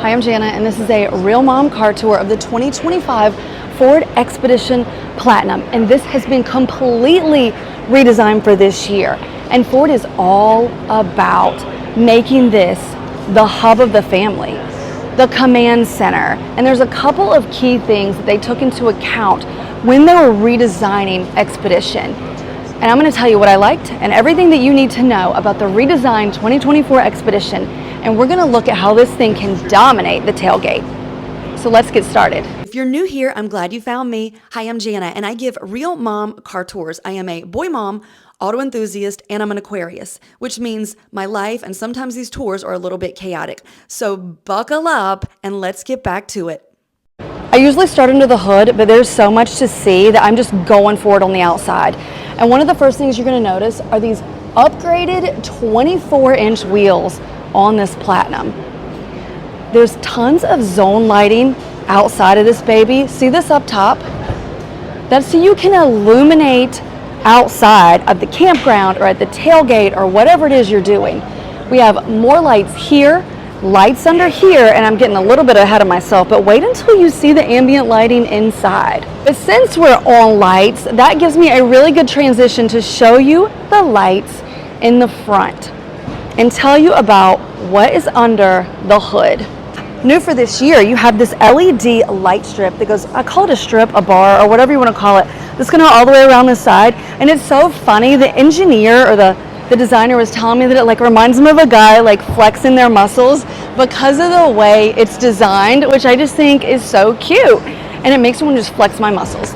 Hi, I'm Jana, and this is a Real Mom car tour of the 2025 Ford Expedition Platinum. And this has been completely redesigned for this year. And Ford is all about making this the hub of the family, the command center. And there's a couple of key things that they took into account when they were redesigning Expedition. And I'm going to tell you what I liked and everything that you need to know about the redesigned 2024 Expedition. And we're going to look at how this thing can dominate the tailgate. So let's get started. If you're new here, I'm glad you found me. Hi, I'm Jana, and I give Real Mom car tours. I am a boy mom, auto enthusiast, and I'm an Aquarius, which means my life and sometimes these tours are a little bit chaotic. So buckle up and let's get back to it. I usually start under the hood, but there's so much to see that I'm just going for it on the outside. And one of the first things you're going to notice are these upgraded 24-inch wheels on this Platinum. There's tons of zone lighting outside of this baby. See this up top? That's so you can illuminate outside of the campground or at the tailgate or whatever it is you're doing. We have more lights here, lights under here, and I'm getting a little bit ahead of myself, but wait until you see the ambient lighting inside. But since we're on lights, that gives me a really good transition to show you the lights in the front and tell you about what is under the hood. New for this year, you have this LED light strip that goes, I call it a strip, a bar, or whatever you want to call it, that's going to go all the way around the side. And it's so funny, the engineer or the designer was telling me that it like reminds them of a guy like flexing their muscles because of the way it's designed, which I just think is so cute. And it makes me want to just flex my muscles.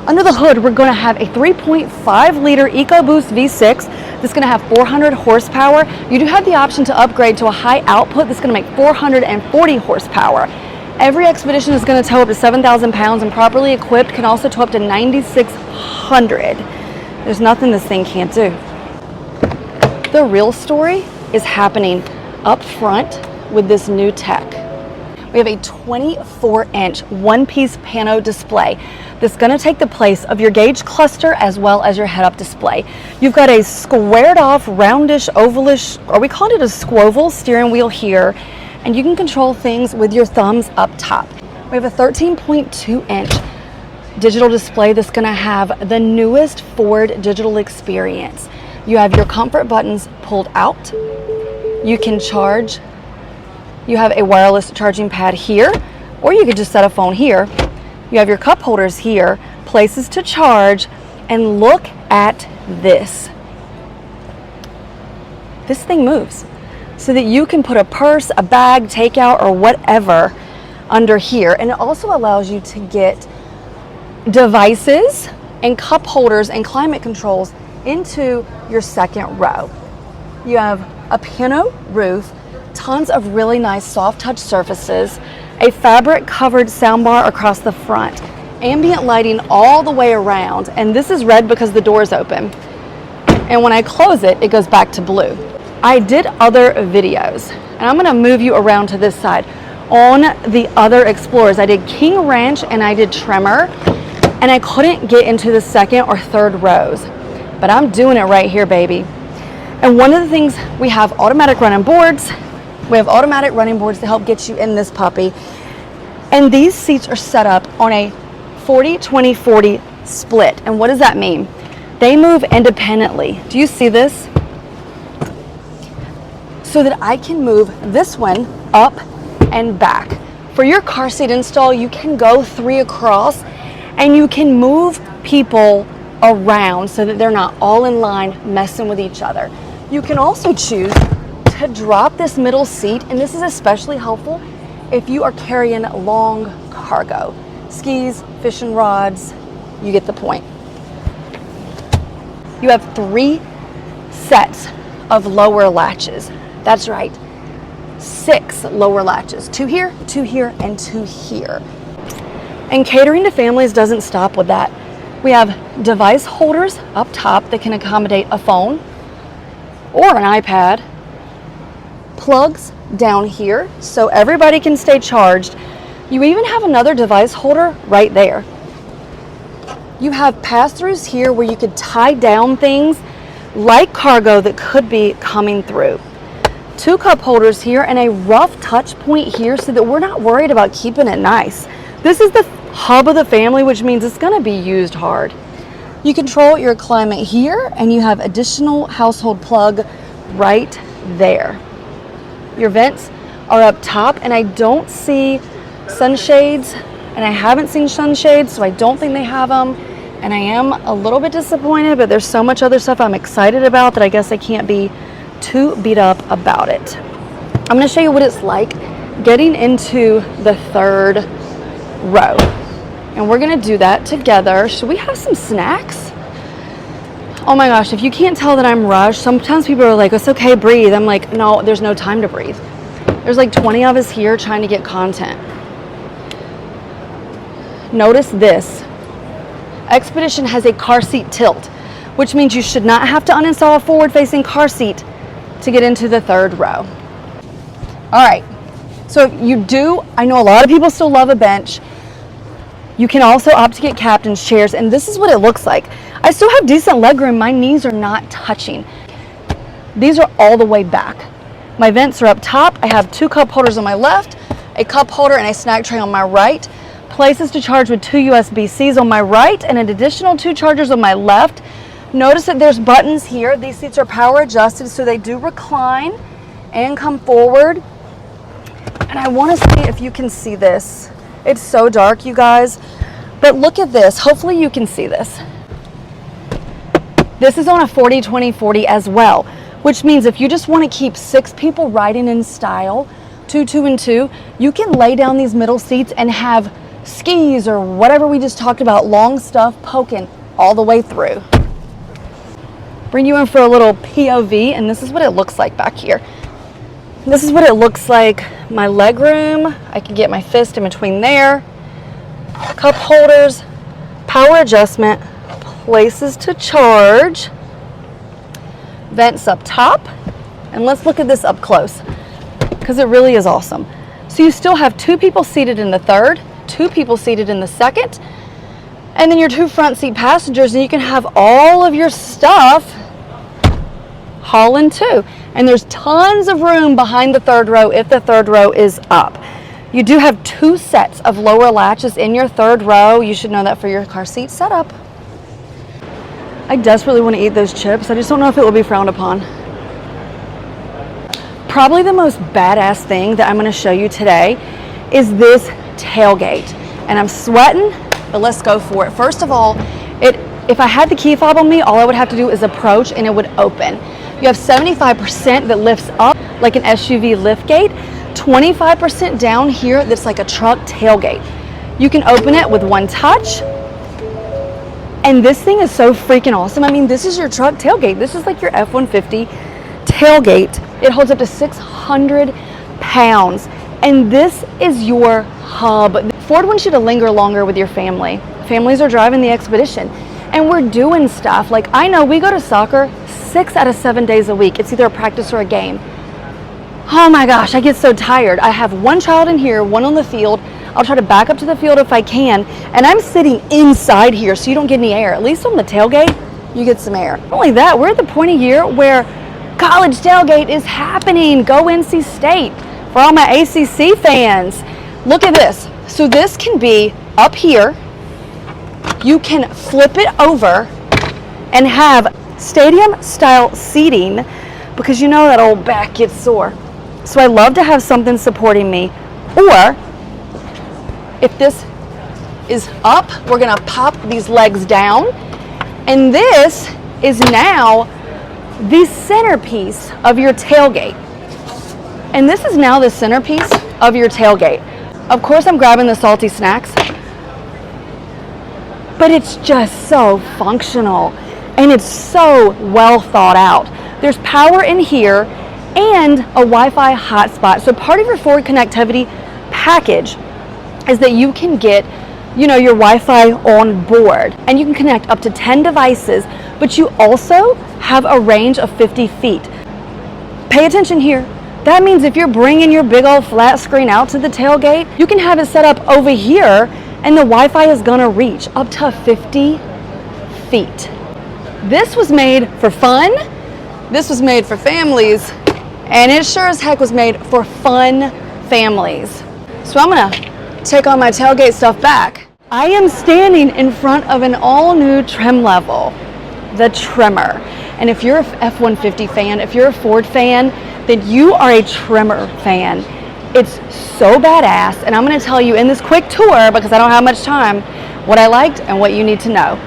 Under the hood, we're going to have a 3.5 liter EcoBoost V6 that's going to have 400 horsepower. You do have the option to upgrade to a high output that's going to make 440 horsepower. Every Expedition is going to tow up to 7,000 pounds and properly equipped can also tow up to 9,600. There's nothing this thing can't do. The real story is happening up front with this new tech. We have a 24-inch one-piece pano display that's going to take the place of your gauge cluster as well as your head-up display. You've got a squared-off, roundish, ovalish, or we call it a squoval steering wheel here, and you can control things with your thumbs up top. We have a 13.2-inch digital display that's going to have the newest Ford digital experience. You have your comfort buttons pulled out. You can charge. You have a wireless charging pad here, or you could just set a phone here. You have your cup holders here, places to charge, and look at this. This thing moves so that you can put a purse, a bag, takeout, or whatever under here. And it also allows you to get devices and cup holders and climate controls into your second row. You have a piano roof, tons of really nice soft touch surfaces, a fabric covered soundbar across the front, ambient lighting all the way around, and this is red because the door is open. And when I close it, it goes back to blue. I did other videos, and I'm gonna move you around to this side. On the other Explorers, I did King Ranch and I did Tremor, and I couldn't get into the second or third rows. But I'm doing it right here, baby. And one of the things, we have automatic running boards. We have automatic running boards to help get you in this puppy. And these seats are set up on a 40-20-40 split. And what does that mean? They move independently. Do you see this? So that I can move this one up and back. For your car seat install, you can go 3 across and you can move people around so that they're not all in line messing with each other. You can also choose to drop this middle seat, and this is especially helpful if you are carrying long cargo, skis, fishing rods, you get the point. You have 3 sets of lower latches. That's right, 6 lower latches, 2 here, 2 here, and 2 here. And catering to families doesn't stop with that. We have device holders up top that can accommodate a phone or an iPad, plugs down here so everybody can stay charged. You even have another device holder right there. You have pass-throughs here where you could tie down things like cargo that could be coming through. 2 cup holders here, and a rough touch point here so that we're not worried about keeping it nice. This is the hub of the family, which means it's going to be used hard. You control your climate here, and you have additional household plug right there. Your vents are up top, and I don't see sunshades, and I haven't seen sunshades, so I don't think they have them, and I am a little bit disappointed, but there's so much other stuff I'm excited about that I guess I can't be too beat up about it. I'm going to show you what it's like getting into the 3rd row, and we're going to do that together. Should we have some snacks? Oh my gosh, if you can't tell that I'm rushed, sometimes people are like, it's okay, breathe. I'm like, no, there's no time to breathe. There's like 20 of us here trying to get content. Notice this. Expedition has a car seat tilt, which means you should not have to uninstall a forward-facing car seat to get into the 3rd row. All right, so if you do, I know a lot of people still love a bench. You can also opt to get captain's chairs, and this is what it looks like. I still have decent legroom. My knees are not touching. These are all the way back. My vents are up top. I have 2 cup holders on my left, a cup holder and a snack tray on my right, places to charge with 2 USB-Cs on my right, and an additional 2 chargers on my left. Notice that there's buttons here. These seats are power adjusted, so they do recline and come forward. And I want to see if you can see this. It's so dark, you guys, but look at this. Hopefully you can see this. This is on a 40-20-40 as well, which means if you just want to keep 6 people riding in style, 2, 2, and 2, you can lay down these middle seats and have skis or whatever we just talked about, long stuff poking all the way through. Bring you in for a little POV, and this is what it looks like back here. This is what it looks like. My leg room, I can get my fist in between there. Cup holders, power adjustment, places to charge, vents up top, and let's look at this up close because it really is awesome. So you still have 2 people seated in the 3rd, 2 people seated in the 2nd, and then your 2 front seat passengers, and you can have all of your stuff hauling too. And there's tons of room behind the 3rd row if the 3rd row is up. You do have 2 sets of lower latches in your 3rd row. You should know that for your car seat setup. I desperately want to eat those chips. I just don't know if it will be frowned upon. Probably the most badass thing that I'm going to show you today is this tailgate. And I'm sweating, but let's go for it. First of all, if I had the key fob on me, all I would have to do is approach and it would open. You have 75% that lifts up like an SUV lift gate, 25% down here that's like a truck tailgate. You can open it with one touch, and this thing is so freaking awesome. I mean, this is your truck tailgate. This is like your F-150 tailgate. It holds up to 600 pounds, and this is your hub. Ford wants you to linger longer with your family. Families are driving the Expedition, and we're doing stuff. Like, I know we go to soccer 6 out of 7 days a week. It's either a practice or a game. Oh my gosh, I get so tired. I have 1 child in here, 1 on the field. I'll try to back up to the field if I can, and I'm sitting inside here so you don't get any air. At least on the tailgate, you get some air. Not only that, we're at the point of year where college tailgate is happening. Go NC State. For all my ACC fans, look at this. So this can be up here. You can flip it over and have stadium style seating because you know that old back gets sore. So I love to have something supporting me. Or if this is up, we're gonna pop these legs down, and this is now the centerpiece of your tailgate. And this is now the centerpiece of your tailgate. Of course, I'm grabbing the salty snacks, but it's just so functional and it's so well thought out. There's power in here and a Wi-Fi hotspot. So part of your Ford connectivity package is that you can get, your Wi-Fi on board, and you can connect up to 10 devices, but you also have a range of 50 feet. Pay attention here. That means if you're bringing your big old flat screen out to the tailgate, you can have it set up over here, and the Wi-Fi is gonna reach up to 50 feet. This was made for fun. This was made for families, And it sure as heck was made for fun families. So I'm gonna take all my tailgate stuff back. I am standing in front of an all-new trim level, the Tremor. And if you're a F-150 fan, if you're a Ford fan, then you are a Tremor fan. It's so badass, and I'm gonna tell you in this quick tour, because I don't have much time, what I liked and what you need to know.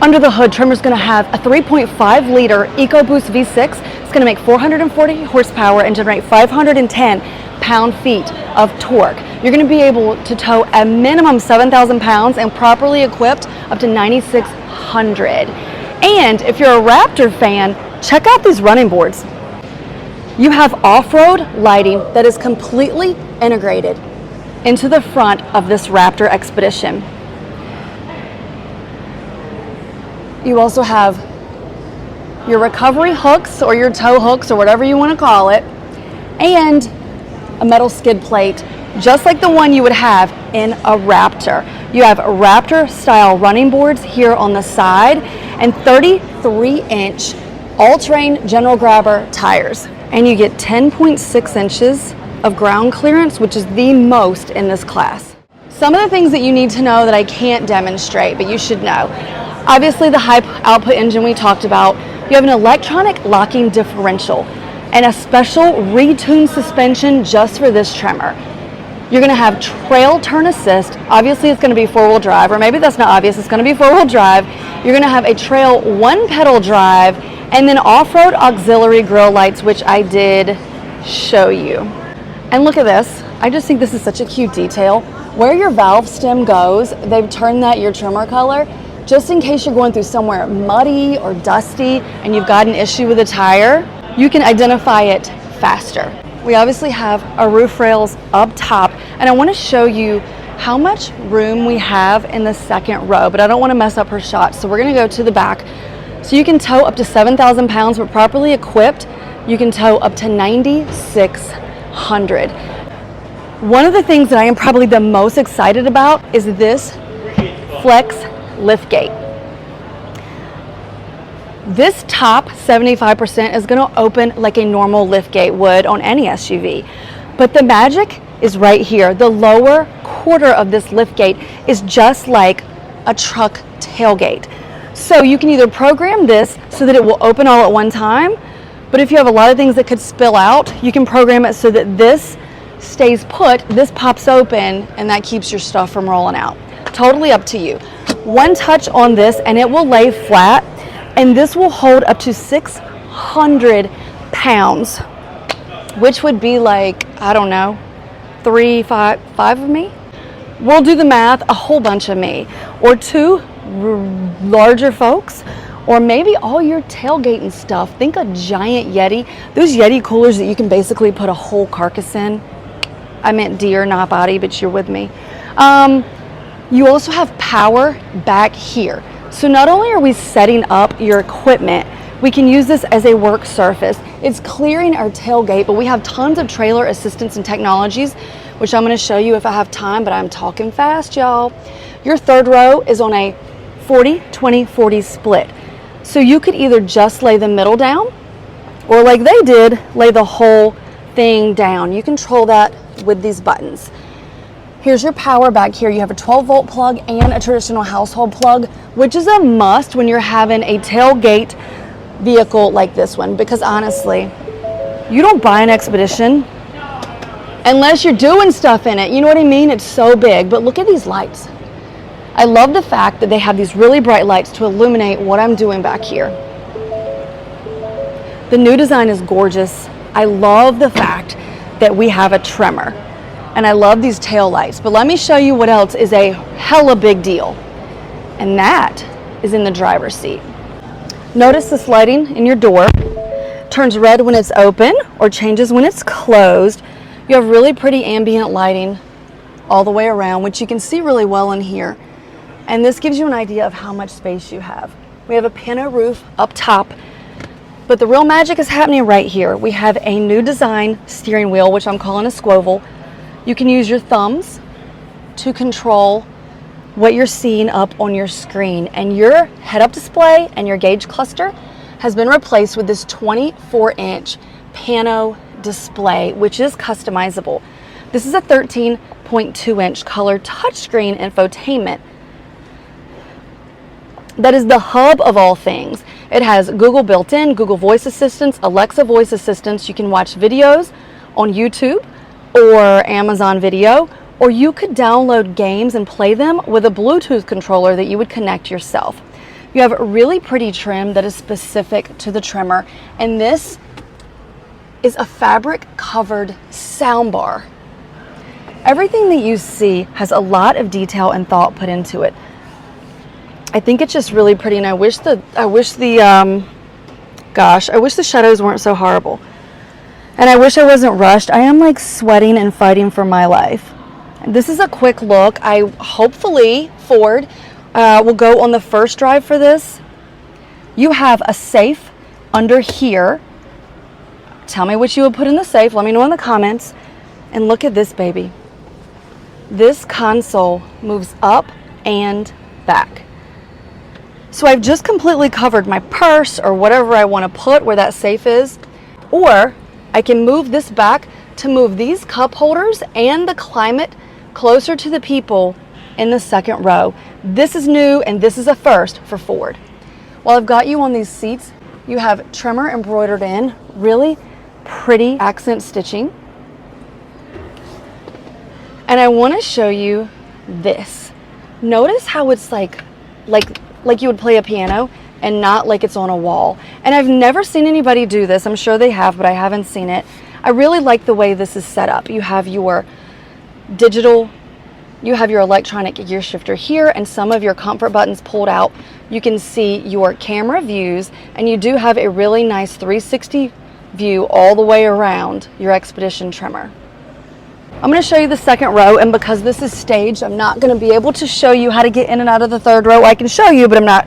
Under the hood, Tremor's gonna have a 3.5 liter EcoBoost V6. It's gonna make 440 horsepower and generate 510 pound-feet of torque. You're gonna be able to tow a minimum 7,000 pounds and properly equipped up to 9,600. And if you're a Raptor fan, check out these running boards. You have off-road lighting that is completely integrated into the front of this Raptor Expedition. You also have your recovery hooks or your tow hooks or whatever you want to call it, and a metal skid plate just like the one you would have in a Raptor. You have Raptor style running boards here on the side and 33-inch all-terrain general grabber tires. And you get 10.6 inches of ground clearance, which is the most in this class. Some of the things that you need to know that I can't demonstrate, but you should know. Obviously the high output engine we talked about. You have an electronic locking differential and a special retuned suspension just for this Tremor. You're gonna have trail turn assist. Obviously it's gonna be four-wheel drive, or maybe that's not obvious, it's gonna be four-wheel drive. You're gonna have a trail one pedal drive, and then off-road auxiliary grille lights, which I did show you. And look at this. I just think this is such a cute detail. Where your valve stem goes, they've turned that your Tremor color, just in case you're going through somewhere muddy or dusty and you've got an issue with a tire, you can identify it faster. We obviously have our roof rails up top, and I want to show you how much room we have in the second row, but I don't want to mess up her shot, so we're going to go to the back. So you can tow up to 7,000 pounds, but properly equipped, you can tow up to 9,600. One of the things that I am probably the most excited about is this Flex liftgate. This top 75% is going to open like a normal liftgate would on any SUV. But the magic is right here. The lower quarter of this liftgate is just like a truck tailgate. So you can either program this so that it will open all at one time, but if you have a lot of things that could spill out, you can program it so that this stays put, this pops open, and that keeps your stuff from rolling out. Totally up to you. One touch on this and it will lay flat, and this will hold up to 600 pounds, which would be like, I don't know, five of me? We'll do the math, a whole bunch of me, or two larger folks, or maybe all your tailgate and stuff. Think a giant Yeti, those Yeti coolers that you can basically put a whole carcass in. I meant deer, not body, but you're with me. You also have power back here. So not only are we setting up your equipment, we can use this as a work surface. It's clearing our tailgate, but we have tons of trailer assistance and technologies, which I'm gonna show you if I have time, but I'm talking fast, y'all. Your third row is on a 40-20-40 split. So you could either just lay the middle down, or like they did, lay the whole thing down. You control that with these buttons. Here's your power back here. You have a 12-volt plug and a traditional household plug, which is a must when you're having a tailgate vehicle like this one, because honestly, you don't buy an Expedition unless you're doing stuff in it. You know what I mean? It's so big, but look at these lights. I love the fact that they have these really bright lights to illuminate what I'm doing back here. The new design is gorgeous. I love the fact that we have a Tremor, and I love these tail lights, but let me show you what else is a hella big deal, and that is in the driver's seat. Notice this lighting in your door turns red when it's open or changes when it's closed. You have really pretty ambient lighting all the way around, which you can see really well in here. And this gives you an idea of how much space you have. We have a pano roof up top, but the real magic is happening right here. We have a new design steering wheel, which I'm calling a swivel. You can use your thumbs to control what you're seeing up on your screen, and your head-up display and your gauge cluster has been replaced with this 24-inch pano display, which is customizable. This is a 13.2-inch color touchscreen infotainment that is the hub of all things. It has Google built in, Google voice assistants, Alexa voice assistants. You can watch videos on YouTube or Amazon Video, or you could download games and play them with a Bluetooth controller that you would connect yourself. You have a really pretty trim that is specific to the Tremor, and this is a fabric covered soundbar. Everything that you see has a lot of detail and thought put into it. I think it's just really pretty, and I wish the shadows weren't so horrible. And I wish I wasn't rushed. I am like sweating and fighting for my life. This is a quick look. Hopefully Ford will go on the first drive for this. You have a safe under here. Tell me what you would put in the safe. Let me know in the comments. And look at this baby. This console moves up and back. So I've just completely covered my purse or whatever I want to put where that safe is. Or I can move this back to move these cup holders and the climate closer to the people in the second row. This is new, and this is a first for Ford. While I've got you on these seats, you have Tremor embroidered in, really pretty accent stitching. And I want to show you this. Notice how it's like you would play a piano and not like it's on a wall. And I've never seen anybody do this. I'm sure they have, but I haven't seen it. I really like the way this is set up. You have your digital, you have your electronic gear shifter here, and some of your comfort buttons pulled out. You can see your camera views, and you do have a really nice 360 view all the way around your Expedition Tremor. I'm going to show you the second row, and because this is staged, I'm not going to be able to show you how to get in and out of the third row. I can show you, but I'm not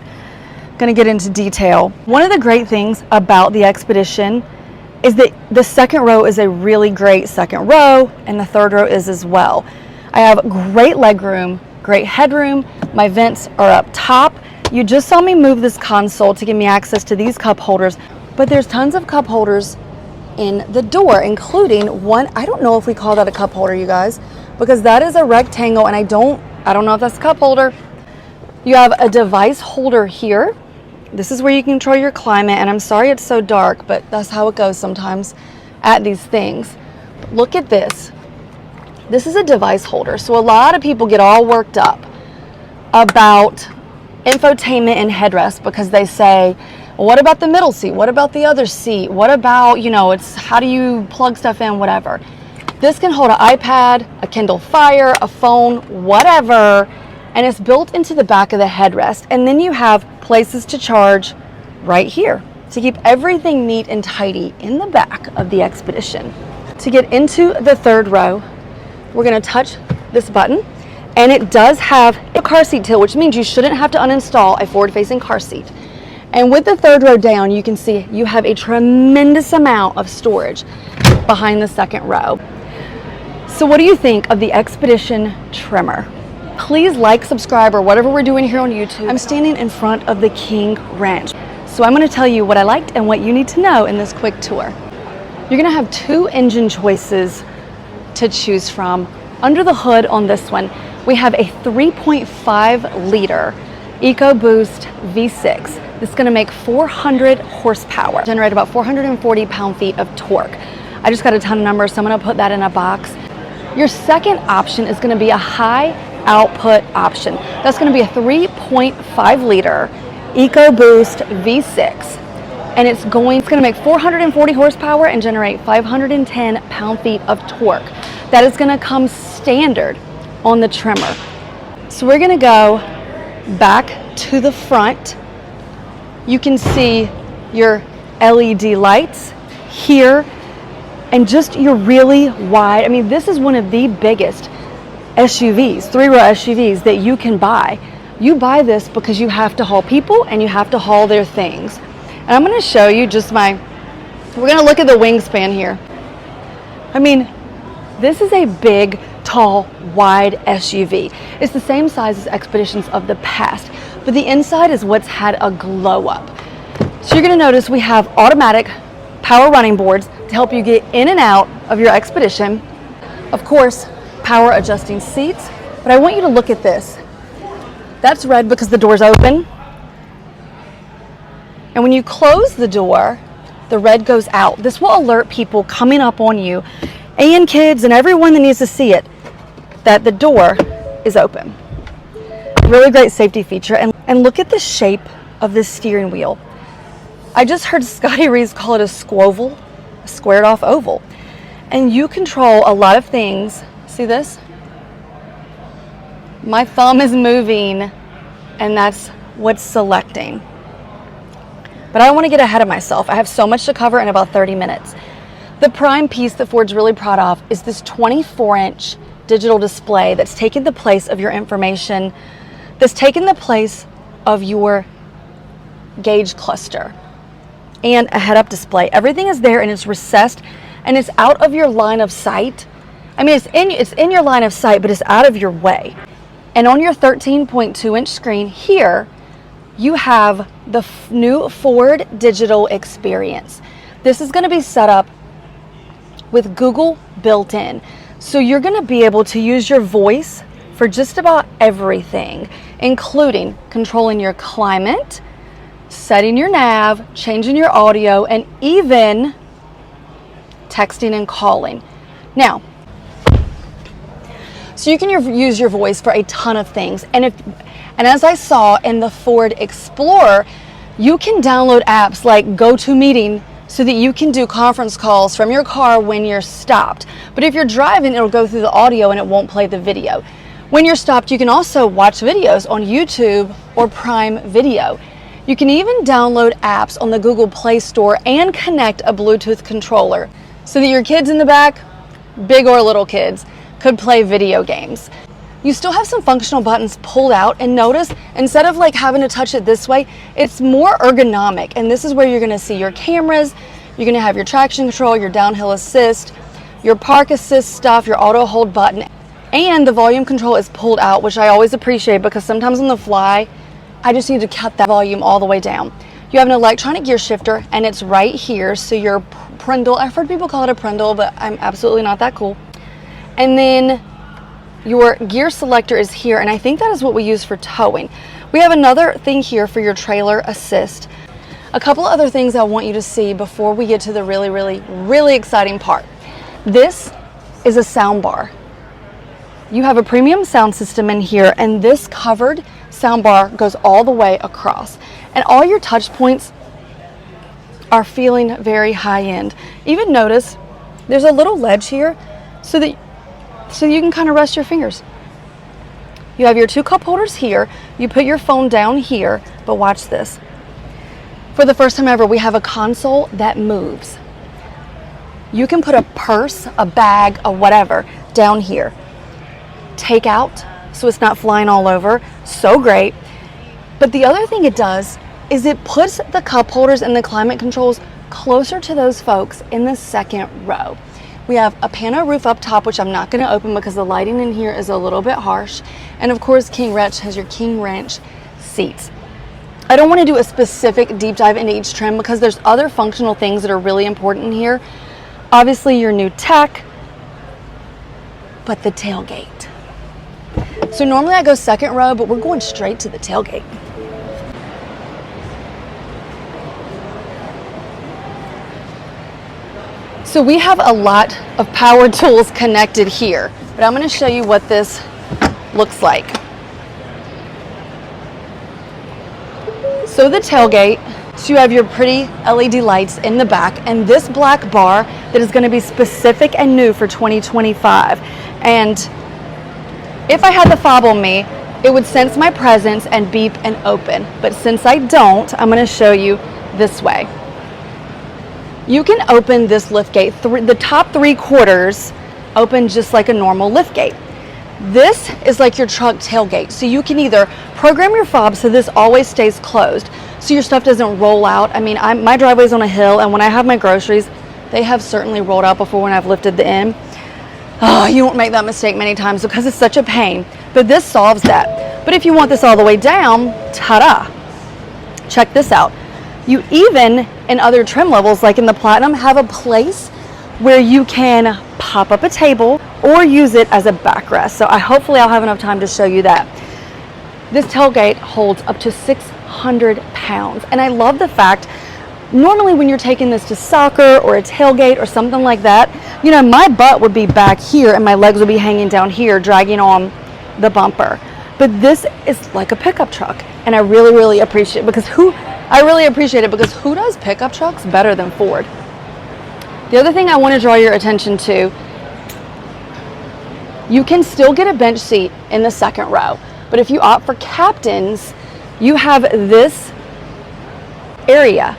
going to get into detail. One of the great things about the Expedition is that the second row is a really great second row, and the third row is as well. I have great leg room, great headroom. My vents are up top. You just saw me move this console to give me access to these cup holders, but there's tons of cup holders in the door, including one. I don't know if we call that a cup holder, you guys, because that is a rectangle, and I don't know if that's a cup holder. You have a device holder here. This is where you control your climate, and I'm sorry it's so dark, but that's how it goes sometimes at these things. Look at this. This is a device holder, so a lot of people get all worked up about infotainment and headrest because they say, well, what about the middle seat? What about the other seat? What about, it's how do you plug stuff in, whatever. This can hold an iPad, a Kindle Fire, a phone, whatever, and it's built into the back of the headrest. And then you have places to charge right here to keep everything neat and tidy in the back of the Expedition. To get into the third row, we're going to touch this button, and it does have a car seat tilt, which means you shouldn't have to uninstall a forward-facing car seat. And with the third row down, you can see you have a tremendous amount of storage behind the second row. So what do you think of the Expedition Tremor? Please like, subscribe, or whatever we're doing here on YouTube. I'm standing in front of the King Ranch. So I'm going to tell you what I liked and what you need to know in this quick tour. You're going to have two engine choices to choose from. Under the hood on this one, we have a 3.5 liter EcoBoost V6. This is going to make 400 horsepower, generate about 440 pound-feet of torque. I just got a ton of numbers, so I'm going to put that in a box. Your second option is going to be a high output option. That's going to be a 3.5 liter EcoBoost V6, and it's going to make 440 horsepower and generate 510 pound-feet of torque. That is going to come standard on the Tremor. So we're going to go back to the front. You can see your LED lights here, and just your really wide, this is one of the biggest SUVs, three-row SUVs that you can buy. You buy this because you have to haul people and you have to haul their things. And I'm going to show you we're going to look at the wingspan here. This is a big, tall, wide SUV. It's the same size as Expeditions of the past, but the inside is what's had a glow up. So you're going to notice we have automatic power running boards. to help you get in and out of your Expedition. Of course, power adjusting seats, but I want you to look at this. That's red because the door's open. And when you close the door, the red goes out. This will alert people coming up on you and kids and everyone that needs to see it that the door is open. Really great safety feature. And look at the shape of this steering wheel. I just heard Scotty Reeves call it a squoval, a squared off oval. And you control a lot of things. See this? My thumb is moving, and that's what's selecting. But I don't want to get ahead of myself. I have so much to cover in about 30 minutes. The prime piece that Ford's really proud of is this 24-inch digital display that's taken the place of your information, that's taken the place of your gauge cluster, and a head-up display. Everything is there, and it's recessed, and it's out of your line of sight. I mean, it's in your line of sight, but it's out of your way. And on your 13.2-inch screen here, you have the new Ford Digital Experience. This is going to be set up with Google built in. So you're going to be able to use your voice for just about everything, including controlling your climate, setting your nav, changing your audio, and even texting and calling. Now, so you can use your voice for a ton of things. And as I saw in the Ford Explorer, you can download apps like GoToMeeting so that you can do conference calls from your car when you're stopped. But if you're driving, it'll go through the audio and it won't play the video. When you're stopped, you can also watch videos on YouTube or Prime Video. You can even download apps on the Google Play Store and connect a Bluetooth controller so that your kids in the back, big or little kids, could play video games. You still have some functional buttons pulled out, and notice instead of like having to touch it this way, it's more ergonomic. And this is where you're going to see your cameras, you're going to have your traction control, your downhill assist, your park assist stuff, your auto hold button, and the volume control is pulled out, which I always appreciate because sometimes on the fly, I just need to cut that volume all the way down. You have an electronic gear shifter, and it's right here. So your Prindle, I've heard people call it a Prindle, but I'm absolutely not that cool. And then your gear selector is here, and I think that is what we use for towing. We have another thing here for your trailer assist. A couple other things I want you to see before we get to the really, really, really exciting part. This is a sound bar. You have a premium sound system in here, and this covered sound bar goes all the way across. And all your touch points are feeling very high end. Even notice there's a little ledge here so you can kind of rest your fingers. You have your two cup holders here. You put your phone down here, but watch this. For the first time ever, we have a console that moves. You can put a purse, a bag, a whatever down here. Take out so it's not flying all over. So great. But the other thing it does is it puts the cup holders and the climate controls closer to those folks in the second row. We have a pano roof up top, which I'm not going to open because the lighting in here is a little bit harsh. And of course, King Ranch has your King Ranch seats. I don't want to do a specific deep dive into each trim because there's other functional things that are really important here. Obviously, your new tech, but the tailgate. So normally I go second row, but we're going straight to the tailgate. So we have a lot of power tools connected here, but I'm going to show you what this looks like. So the tailgate, so you have your pretty LED lights in the back, and this black bar that is going to be specific and new for 2025. And if I had the fob on me, it would sense my presence and beep and open. But since I don't, I'm going to show you this way. You can open this lift gate. The top 3/4 open just like a normal lift gate. This is like your truck tailgate. So you can either program your fob so this always stays closed so your stuff doesn't roll out. I mean, my driveway's on a hill, and when I have my groceries, they have certainly rolled out before when I've lifted the end. Oh, you won't make that mistake many times because it's such a pain. But this solves that. But if you want this all the way down, ta-da. Check this out. You even, in other trim levels, like in the Platinum, have a place where you can pop up a table or use it as a backrest. So hopefully I'll have enough time to show you that. This tailgate holds up to 600 pounds. And I love the fact, normally when you're taking this to soccer or a tailgate or something like that, you know, my butt would be back here and my legs would be hanging down here, dragging on the bumper. But this is like a pickup truck. And I really appreciate it because who does pickup trucks better than Ford? The other thing I want to draw your attention to, you can still get a bench seat in the second row, but if you opt for captains, you have this area.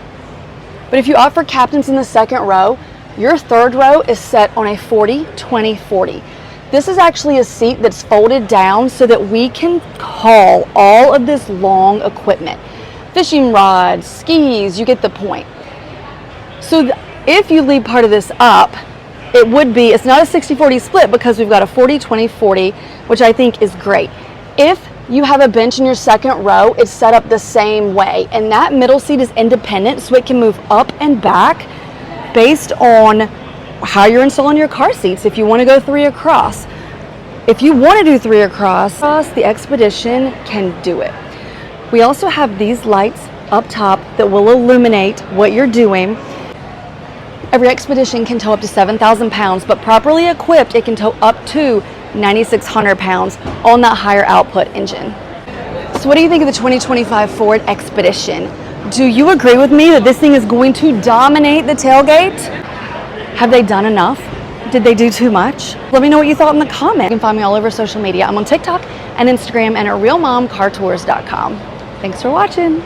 But if you opt for captains in the second row, your third row is set on a 40-20-40. This is actually a seat that's folded down so that we can haul all of this long equipment. Fishing rods, skis, you get the point. So if you leave part of this up, it's not a 60-40 split because we've got a 40-20-40, which I think is great. If you have a bench in your second row, it's set up the same way, and that middle seat is independent, so it can move up and back based on how you're installing your car seats. If you want to go 3 across, if you want to do 3 across, the Expedition can do it. We also have these lights up top that will illuminate what you're doing. Every Expedition can tow up to 7,000 pounds, but properly equipped, it can tow up to 9,600 pounds on that higher output engine. So what do you think of the 2025 Ford Expedition? Do you agree with me that this thing is going to dominate the tailgate? Have they done enough? Did they do too much? Let me know what you thought in the comments. You can find me all over social media. I'm on TikTok and Instagram and at realmomcartours.com. Thanks for watching.